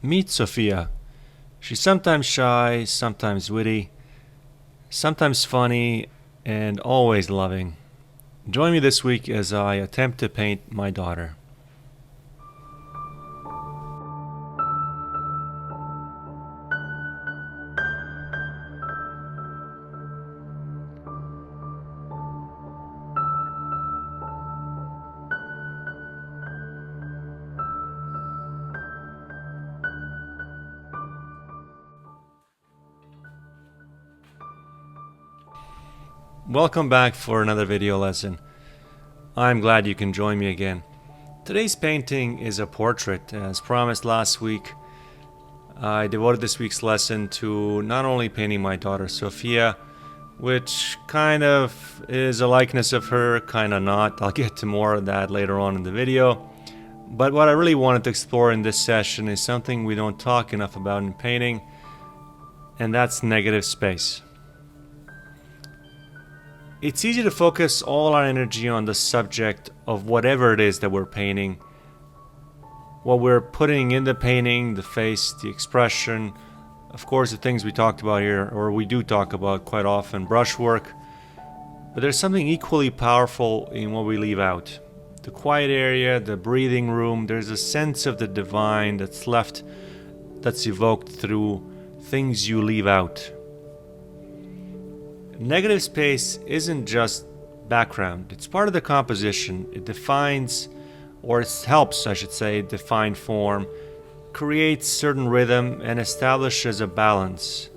Meet Sophia. She's sometimes shy, sometimes witty, sometimes funny, and always loving. Join me this week as I attempt to paint my daughter. Welcome back for another video lesson. I'm glad you can join me again. Today's painting is a portrait. As promised last week, I devoted this week's lesson to not only painting my daughter Sophia, which kind of is a likeness of her, kind of not. I'll get to more of that later on in the video. But what I really wanted to explore in this session is something we don't talk enough about in painting, and that's negative space. It's easy to focus all our energy on the subject of whatever it is that we're painting. What we're putting in the painting, the face, the expression, of course the things we talked about here, or we do talk about quite often, brushwork. But there's something equally powerful in what we leave out. The quiet area, the breathing room, there's a sense of the divine that's left, that's evoked through things you leave out. Negative space isn't just background, it's part of the composition. It defines, or it helps, I should say, define form, creates certain rhythm, and establishes a balance.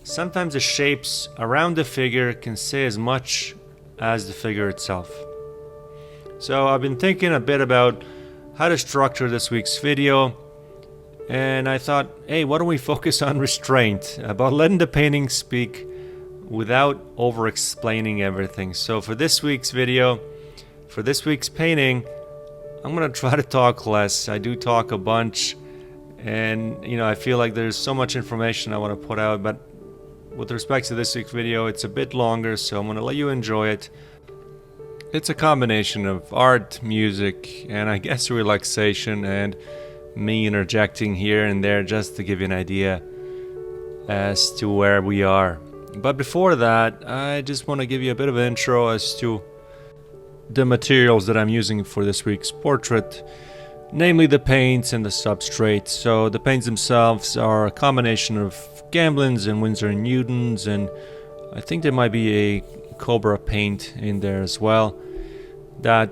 Sometimes the shapes around the figure can say as much as the figure itself. So I've been thinking a bit about how to structure this week's video, and I thought, hey, why don't we focus on restraint, about letting the painting speak without over-explaining everything. So for this week's video, for this week's painting, I'm going to try to talk less. I do talk a bunch, and I feel like there's so much information I want to put out, but with respect to this week's video, it's a bit longer, so I'm going to let you enjoy it. It's a combination of art, music, and I guess relaxation, and me interjecting here and there just to give you an idea as to where we are. But before that, I just want to give you a bit of an intro as to the materials that I'm using for this week's portrait, namely the paints and the substrate. So the paints themselves are a combination of Gamblins and Winsor & Newtons, and I think there might be a Cobra paint in there as well. That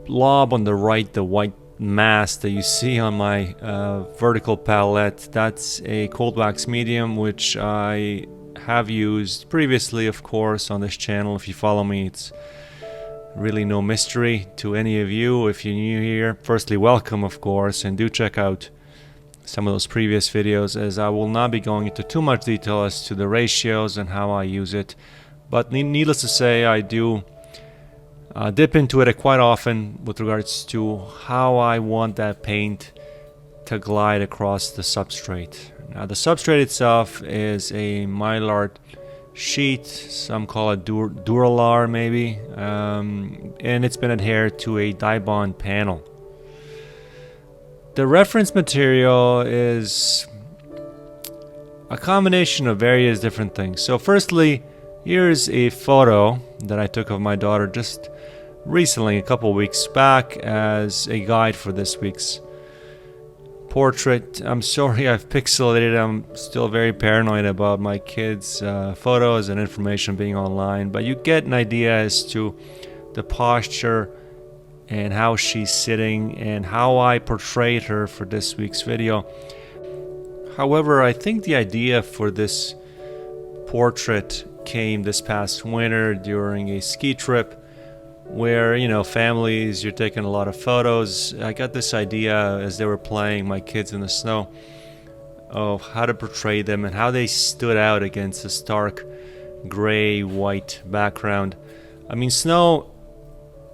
blob on the right, the white mass that you see on my vertical palette, that's a cold wax medium, which I have used previously, of course, on this channel. If you follow me, it's really no mystery to any of you. If you're new here, firstly, welcome, of course, and do check out some of those previous videos, as I will not be going into too much detail as to the ratios and how I use it. But needless to say, I do dip into it quite often with regards to how I want that paint to glide across the substrate. Now the substrate itself is a mylar sheet, some call it Duralar maybe, and it's been adhered to a Dibond panel. The reference material is a combination of various different things. So firstly, here's a photo that I took of my daughter just recently, a couple weeks back, as a guide for this week's portrait. I'm sorry I've pixelated. I'm still very paranoid about my kids' photos and information being online, but you get an idea as to the posture and how she's sitting and how I portrayed her for this week's video. However, I think the idea for this portrait came this past winter during a ski trip where, families, you're taking a lot of photos. I got this idea as they were playing, my kids in the snow, of how to portray them and how they stood out against a stark gray-white background. I mean, snow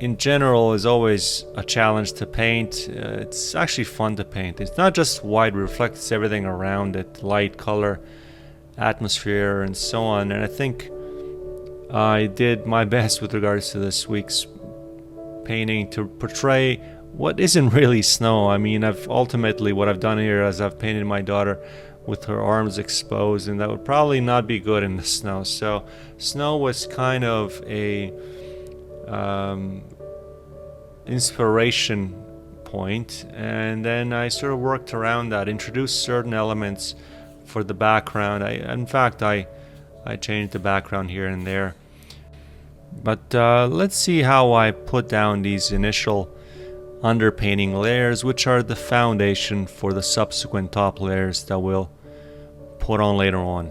in general is always a challenge to paint. It's actually fun to paint. It's not just white, it reflects everything around it, light, color, atmosphere, and so on. And I think I did my best with regards to this week's painting to portray what isn't really snow. I mean, ultimately what I've done here is I've painted my daughter with her arms exposed, and that would probably not be good in the snow. So snow was kind of a inspiration point, and then I sort of worked around that, introduced certain elements for the background. In fact, I changed the background here and there. But let's see how I put down these initial underpainting layers, which are the foundation for the subsequent top layers that we'll put on later on.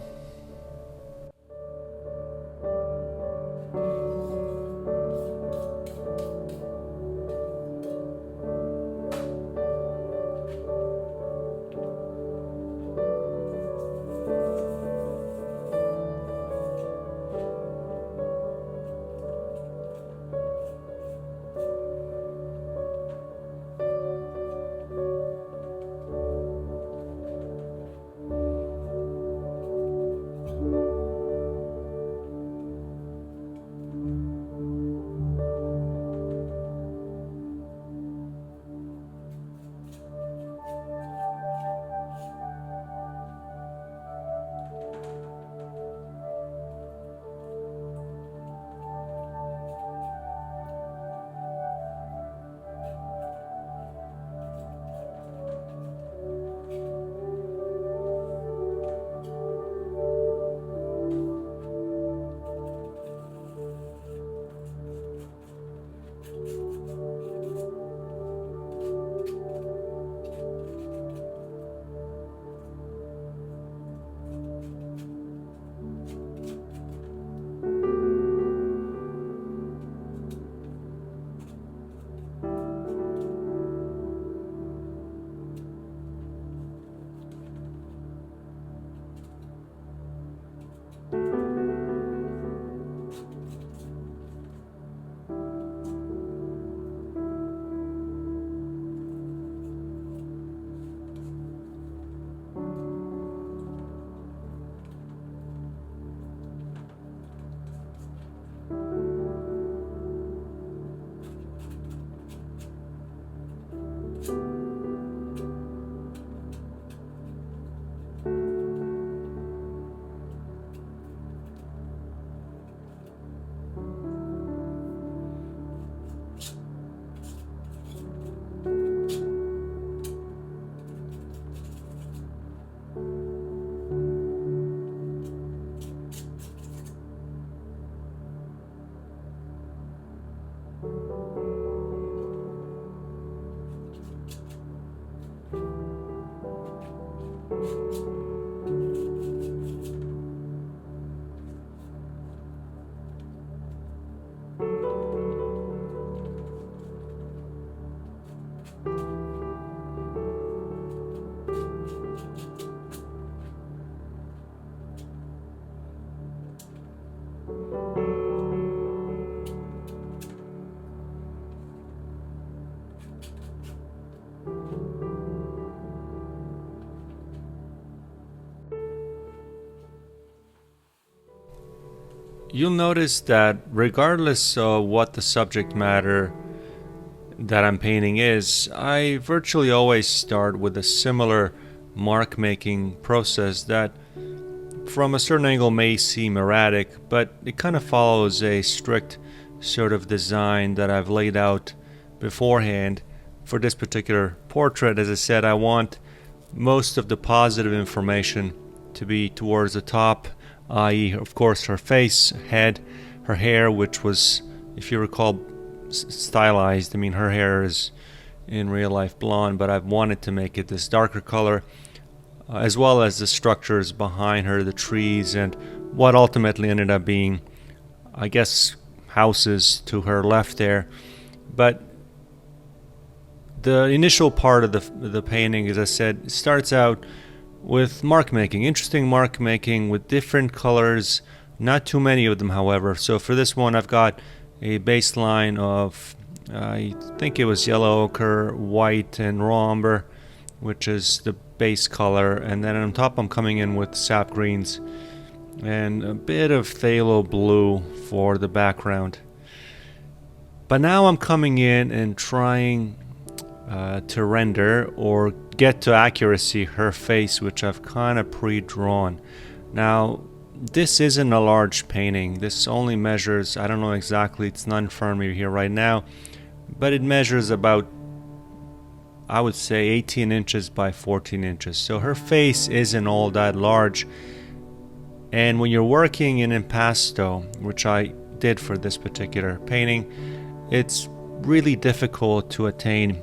You'll notice that regardless of what the subject matter that I'm painting is, I virtually always start with a similar mark making process that from a certain angle may seem erratic, but it kind of follows a strict sort of design that I've laid out beforehand. For this particular portrait, as I said, I want most of the positive information to be towards the top, i.e., of course, her face, head, her hair, which was, if you recall, stylized. I mean, her hair is in real life blonde, but I've wanted to make it this darker color, as well as the structures behind her, the trees, and what ultimately ended up being, I guess, houses to her left there. But the initial part of the painting, as I said, starts out with mark making, interesting mark making with different colors, not too many of them, however. So for this one, I've got a baseline of, I think it was yellow ochre, white, and raw umber, which is the base color, and then on top I'm coming in with sap greens and a bit of phthalo blue for the background. But now I'm coming in and trying to render or get to accuracy her face, which I've kind of pre-drawn. Now, this isn't a large painting. This only measures, I don't know exactly, it's not in front of me here right now, but it measures about, I would say, 18 inches by 14 inches. So her face isn't all that large. And when you're working in impasto, which I did for this particular painting, it's really difficult to attain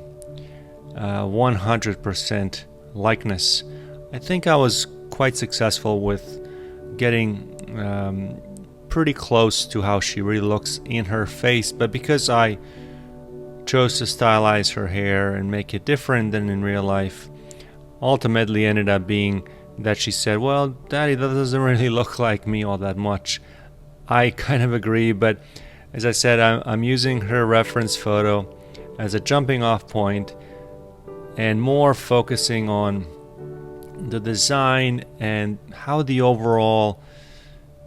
100% likeness. I think I was quite successful with getting pretty close to how she really looks in her face, but because I chose to stylize her hair and make it different than in real life, ultimately ended up being that she said, well, Daddy, that doesn't really look like me all that much. I kind of agree, but as I said, I'm using her reference photo as a jumping off point and more focusing on the design and how the overall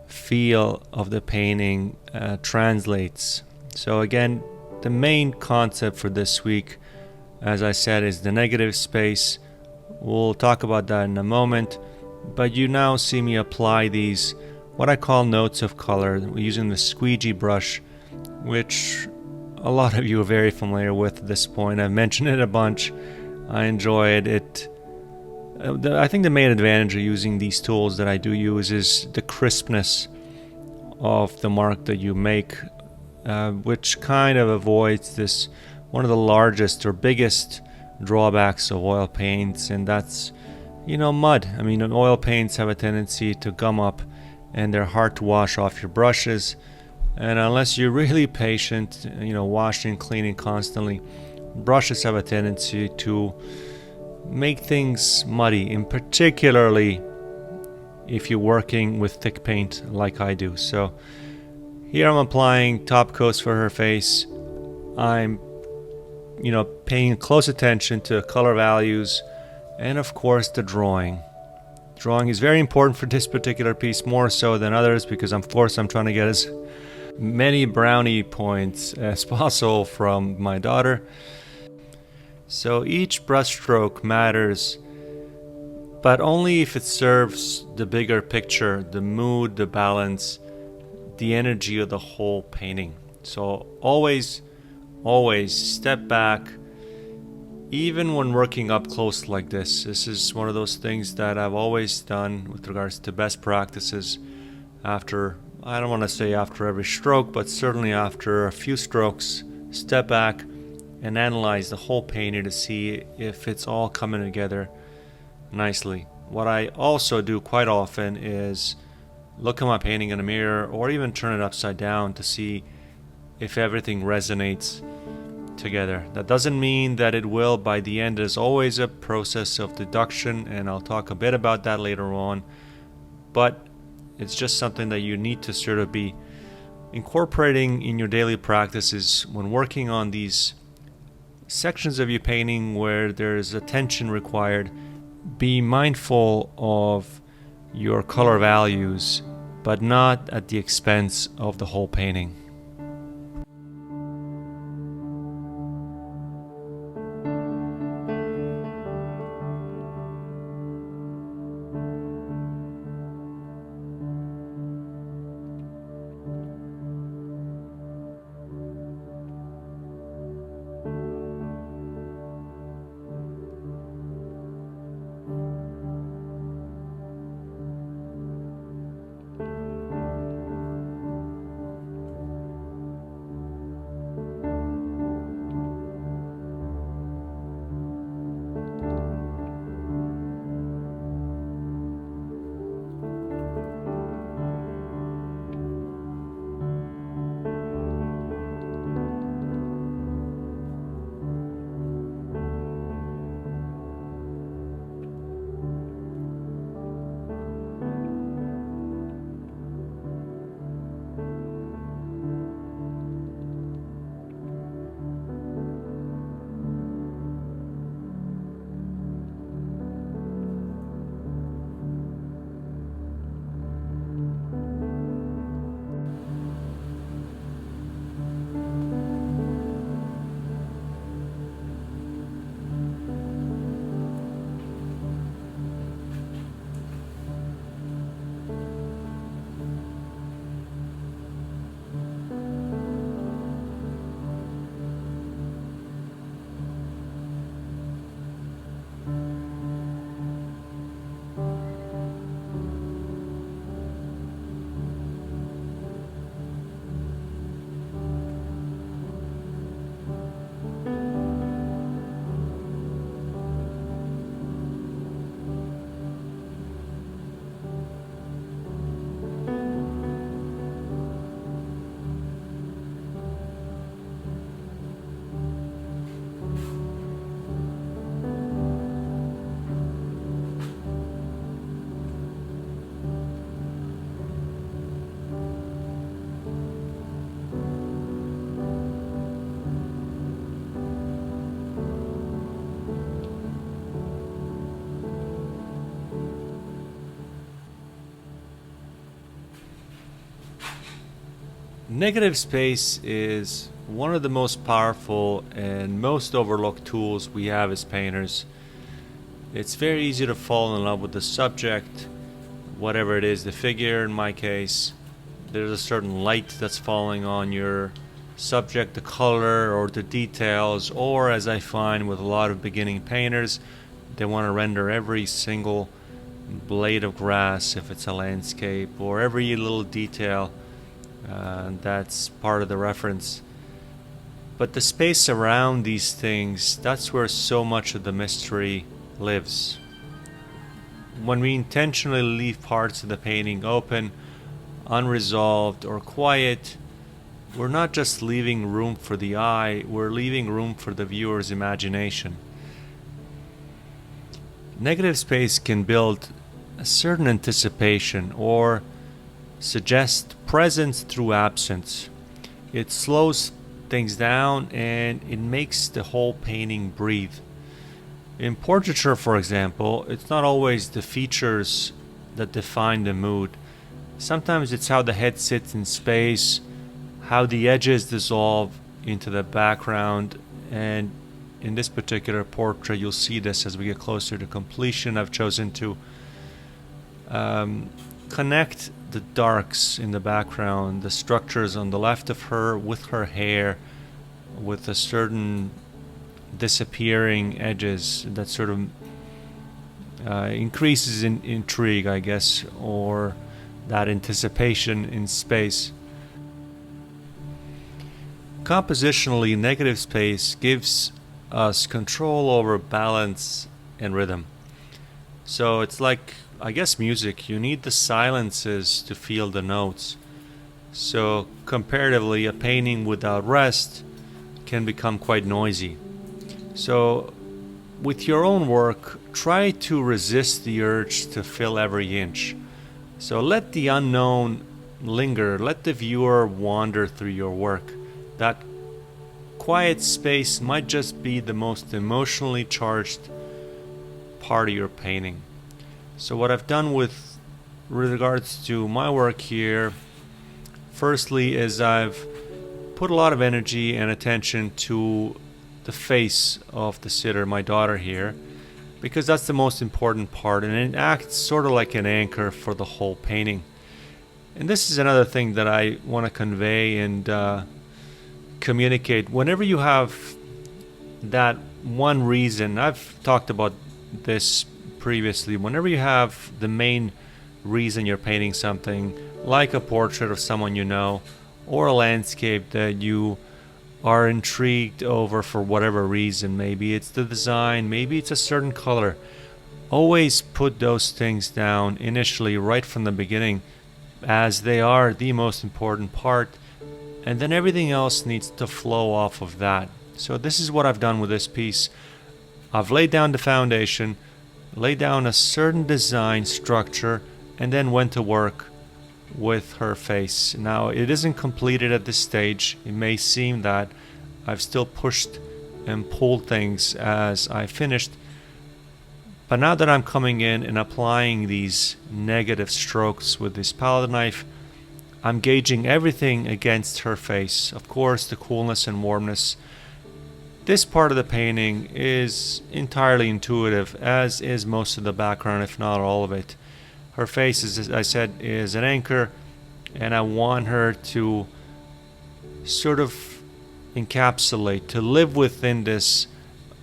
feel of the painting translates. So again, the main concept for this week, as I said, is the negative space. We'll talk about that in a moment, but you now see me apply these, what I call notes of color, using the squeegee brush, which a lot of you are very familiar with at this point. I've mentioned it a bunch. I enjoy it. I think the main advantage of using these tools that I do use is the crispness of the mark that you make, which kind of avoids this, one of the largest or biggest drawbacks of oil paints, and that's, mud. I mean, oil paints have a tendency to gum up and they're hard to wash off your brushes, and unless you're really patient, washing, cleaning constantly, brushes have a tendency to make things muddy, and particularly if you're working with thick paint like I do. So here I'm applying top coats for her face. I'm paying close attention to color values, and of course the drawing. Drawing is very important for this particular piece, more so than others, because of course I'm trying to get as many brownie points as possible from my daughter. So each brushstroke matters, but only if it serves the bigger picture, the mood, the balance, the energy of the whole painting. So always step back. Even when working up close like this is one of those things that I've always done with regards to best practices. After, I don't want to say after every stroke, but certainly after a few strokes, step back and analyze the whole painting to see if it's all coming together nicely. What I also do quite often is look at my painting in a mirror, or even turn it upside down to see if everything resonates together. That doesn't mean that it will by the end. There's always a process of deduction, and I'll talk a bit about that later on, but it's just something that you need to sort of be incorporating in your daily practices when working on these sections of your painting where there's attention required. Be mindful of your color values, but not at the expense of the whole painting. Negative space is one of the most powerful and most overlooked tools we have as painters. It's very easy to fall in love with the subject, whatever it is, the figure in my case. There's a certain light that's falling on your subject, the color or the details, or as I find with a lot of beginning painters, they want to render every single blade of grass if it's a landscape, or every little detail that's part of the reference. But the space around these things, that's where so much of the mystery lives. When we intentionally leave parts of the painting open, unresolved, or quiet, we're not just leaving room for the eye, we're leaving room for the viewer's imagination. Negative space can build a certain anticipation or suggest presence through absence. It slows things down and it makes the whole painting breathe. In portraiture, for example, it's not always the features that define the mood. Sometimes it's how the head sits in space, how the edges dissolve into the background, and in this particular portrait you'll see this as we get closer to completion. I've chosen to connect the darks in the background, the structures on the left of her with her hair, with a certain disappearing edges that sort of increases in intrigue, I guess, or that anticipation in space. Compositionally, negative space gives us control over balance and rhythm. So it's like, I guess, music. You need the silences to feel the notes. So comparatively, a painting without rest can become quite noisy. So with your own work, try to resist the urge to fill every inch. So let the unknown linger. Let the viewer wander through your work. That quiet space might just be the most emotionally charged part of your painting. So what I've done with regards to my work here, firstly, is I've put a lot of energy and attention to the face of the sitter, my daughter here, because that's the most important part, and it acts sort of like an anchor for the whole painting. And this is another thing that I want to convey and communicate. Whenever you have that one reason, I've talked about this previously, whenever you have the main reason you're painting something, like a portrait of someone you know, or a landscape that you are intrigued over for whatever reason, maybe it's the design, maybe it's a certain color, always put those things down initially right from the beginning, as they are the most important part, and then everything else needs to flow off of that. So this is what I've done with this piece. I've laid down the foundation, laid down a certain design structure, and then went to work with her face. Now, it isn't completed at this stage. It may seem that I've still pushed and pulled things as I finished, but now that I'm coming in and applying these negative strokes with this palette knife, I'm gauging everything against her face. Of course, the coolness and warmness. This part of the painting is entirely intuitive, as is most of the background, if not all of it. Her face, as I said, is an anchor, and I want her to sort of encapsulate, to live within this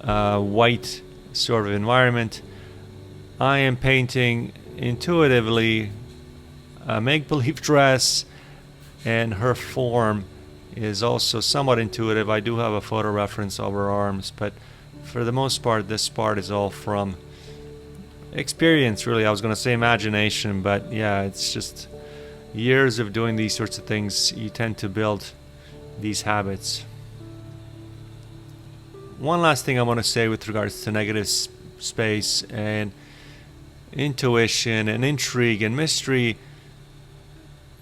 white sort of environment. I am painting intuitively a make-believe dress, and her form is also somewhat intuitive. I do have a photo reference of her arms, but for the most part, this part is all from experience, really. I was going to say imagination, but yeah, it's just years of doing these sorts of things. You tend to build these habits. One last thing I want to say with regards to negative space and intuition and intrigue and mystery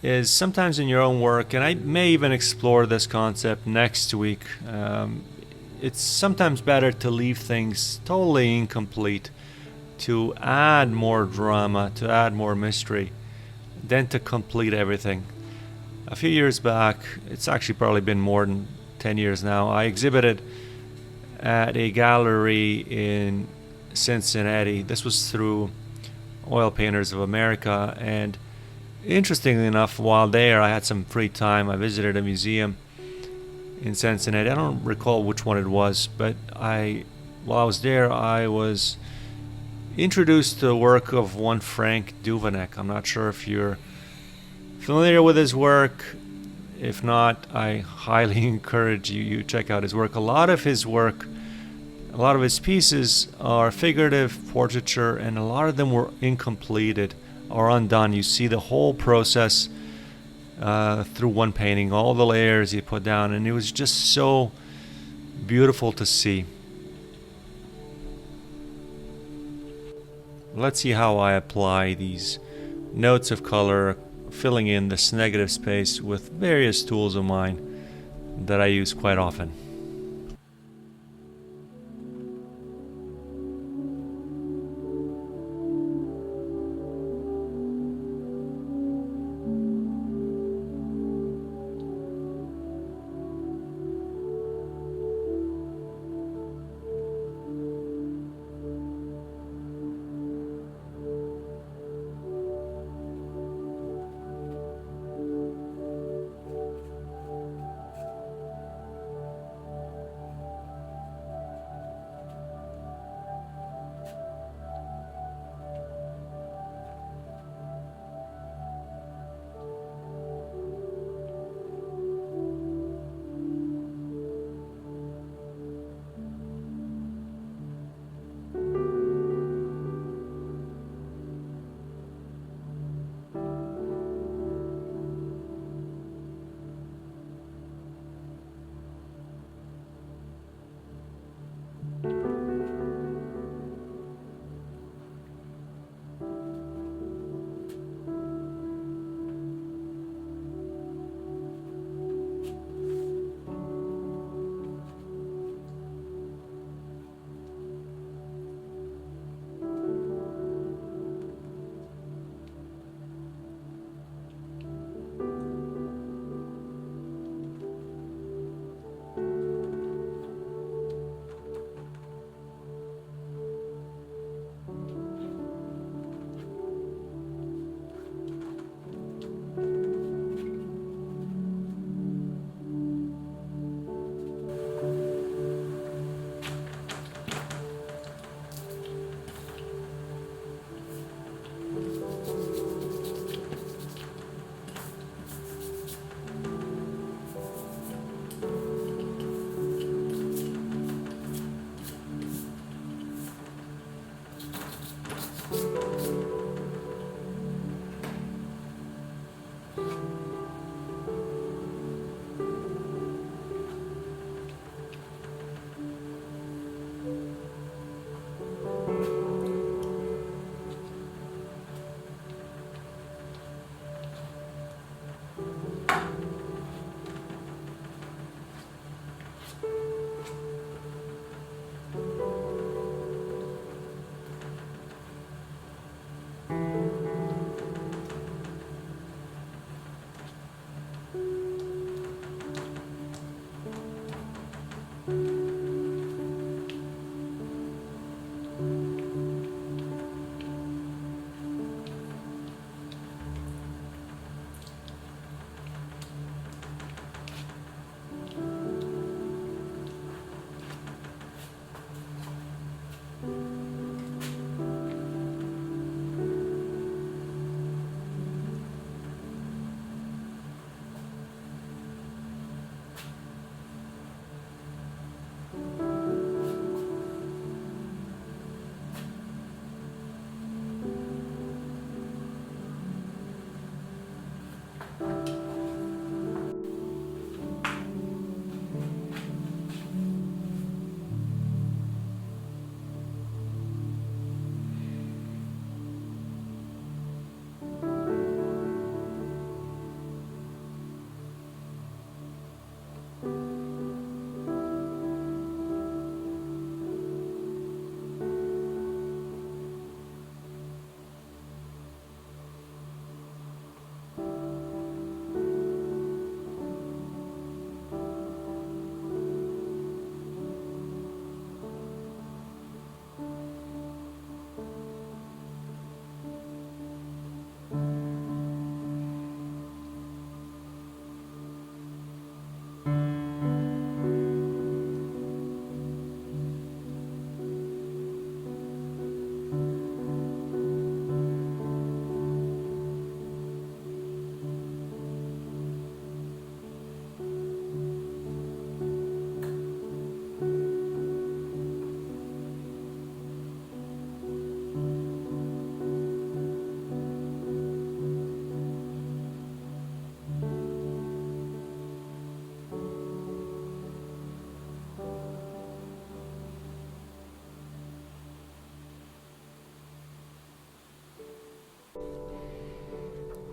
is sometimes in your own work, and I may even explore this concept next week, it's sometimes better to leave things totally incomplete, to add more drama, to add more mystery, than to complete everything. A few years back, it's actually probably been more than 10 years now, I exhibited at a gallery in Cincinnati. This was through Oil Painters of America, and interestingly enough, while there I had some free time. I visited a museum in Cincinnati. I don't recall which one it was, but while I was there, I was introduced to the work of one Frank Duveneck. I'm not sure if you're familiar with his work. If not, I highly encourage you check out his work. A lot of his pieces are figurative portraiture, and a lot of them were incompleted or undone. You see the whole process through one painting, all the layers he put down, and it was just so beautiful to see. Let's see how I apply these notes of color, filling in this negative space with various tools of mine that I use quite often.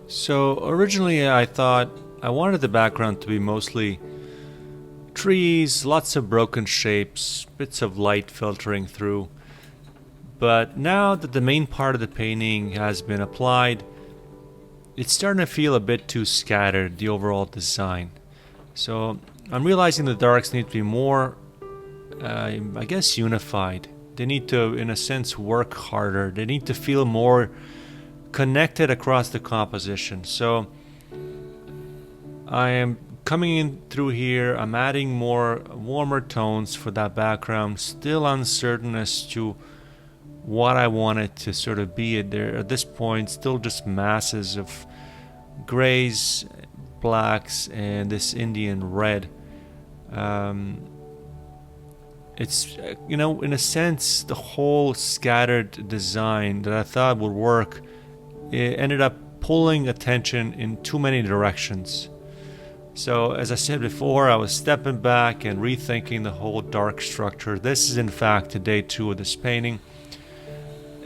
So originally I thought I wanted the background to be mostly trees, lots of broken shapes, bits of light filtering through. But now that the main part of the painting has been applied, it's starting to feel a bit too scattered, the overall design. So I'm realizing the darks need to be more, I guess, unified. They need to, in a sense, work harder. They need to feel more connected across the composition. So I am coming in through here, I'm adding more warmer tones for that background, still uncertain as to what I want it to sort of be. There at this point, still just masses of grays, blacks, and this Indian red. It's, in a sense, the whole scattered design that I thought would work, it ended up pulling attention in too many directions. So as I said before, I was stepping back and rethinking the whole dark structure. This is in fact day 2 of this painting.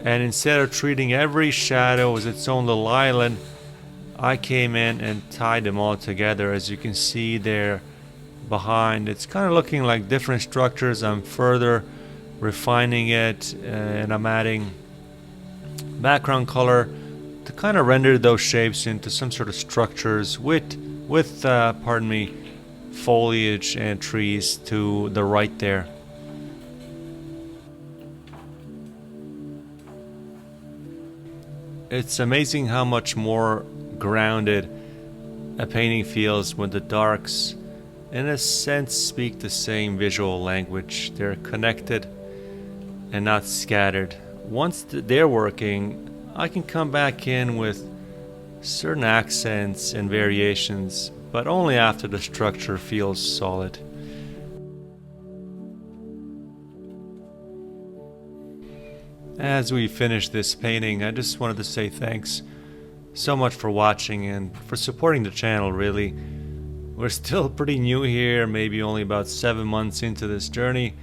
And instead of treating every shadow as its own little island, I came in and tied them all together. As you can see there behind, it's kind of looking like different structures. I'm further refining it, and I'm adding background color to kind of render those shapes into some sort of structures with foliage and trees to the right there. It's amazing how much more grounded a painting feels when the darks, in a sense, speak the same visual language. They're connected and not scattered. Once they're working, I can come back in with certain accents and variations, but only after the structure feels solid. As we finish this painting, I just wanted to say thanks so much for watching and for supporting the channel, really. We're still pretty new here, maybe only about 7 months into this journey,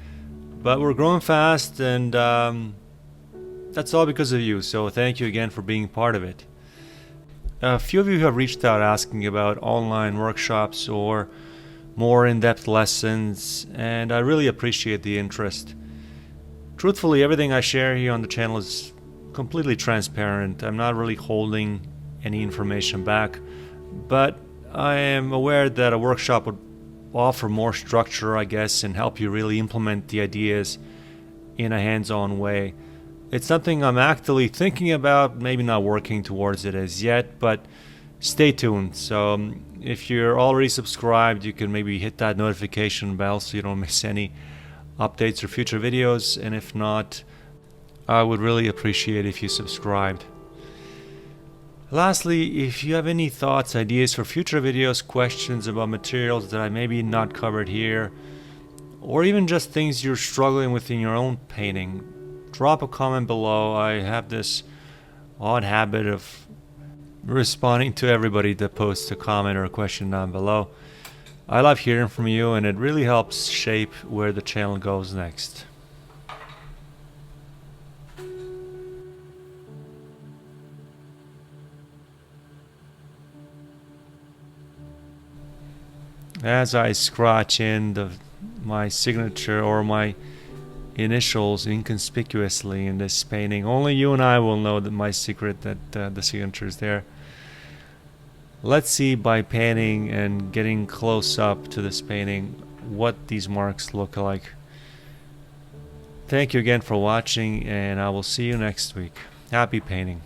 but we're growing fast, and that's all because of you, so thank you again for being part of it. A few of you have reached out asking about online workshops or more in-depth lessons, and I really appreciate the interest. Truthfully, everything I share here on the channel is completely transparent. I'm not really holding any information back, but I am aware that a workshop would offer more structure, I guess, and help you really implement the ideas in a hands-on way. It's something I'm actively thinking about, maybe not working towards it as yet, but stay tuned. So if you're already subscribed, you can maybe hit that notification bell so you don't miss any updates or future videos, and if not, I would really appreciate if you subscribed. Lastly, if you have any thoughts, ideas for future videos, questions about materials that I maybe not covered here, or even just things you're struggling with in your own painting, drop a comment below. I have this odd habit of responding to everybody that posts a comment or a question down below. I love hearing from you, and it really helps shape where the channel goes next. As I scratch in my signature or my initials inconspicuously in this painting, only you and I will know that my secret, that the signature is there. Let's see, by panning and getting close up to this painting, what these marks look like. Thank you again for watching, and I will see you next week. Happy painting.